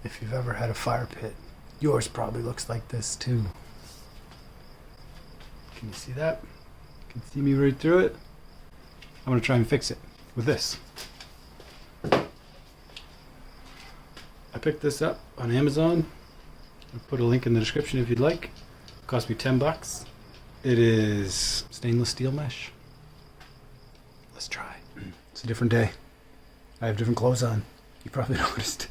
If you've ever had a fire pit, yours probably looks like this too. Can you see that? You can see me right through it. I'm gonna try and fix it with this. I picked this up on Amazon. I'll put a link in the description if you'd like. It cost me 10 bucks. It is stainless steel mesh. Let's try. It's a different day. I have different clothes on. You probably noticed.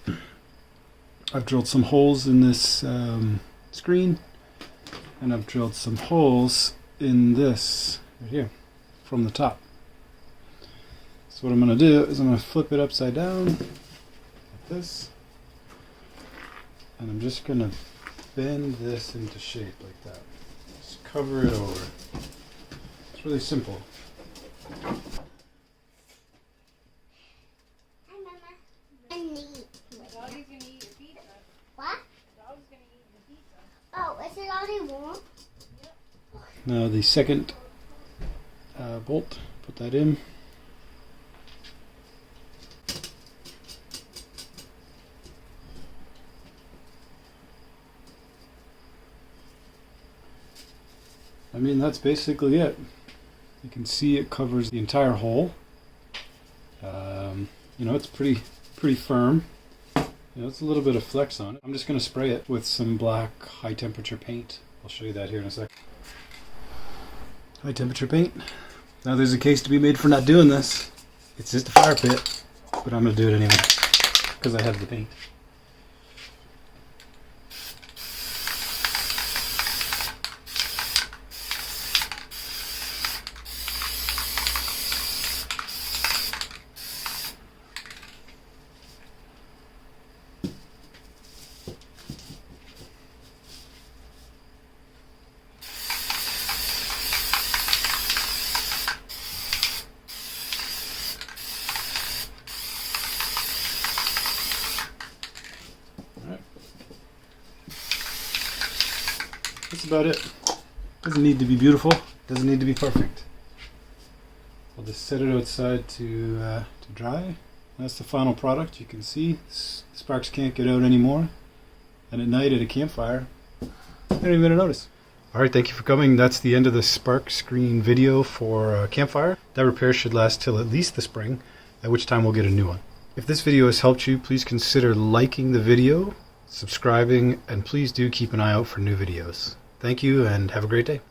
I've drilled some holes in this screen, and I've drilled some holes in this right here from the top. So what I'm going to do is I'm going to flip it upside down like this, and I'm just going to bend this into shape like that. Just cover it over. It's really simple. Oh, is it already warm? Now the second bolt, put that in. I mean, that's basically it. You can see it covers the entire hole. You know, it's pretty firm. You know, it's a little bit of flex on it. I'm just going to spray it with some black high temperature paint. I'll show you that here in a sec. High temperature paint. Now there's a case to be made for not doing this. It's just a fire pit, but I'm going to do it anyway because I have the paint. That's about it. Doesn't need to be beautiful. Doesn't need to be perfect. I'll just set it outside to dry. That's the final product. You can see the sparks can't get out anymore. And at night at a campfire, I don't even gonna notice. Alright, thank you for coming. That's the end of the spark screen video for campfire. That repair should last till at least the spring, at which time we'll get a new one. If this video has helped you, please consider liking the video, subscribing, and please do keep an eye out for new videos. Thank you and have a great day.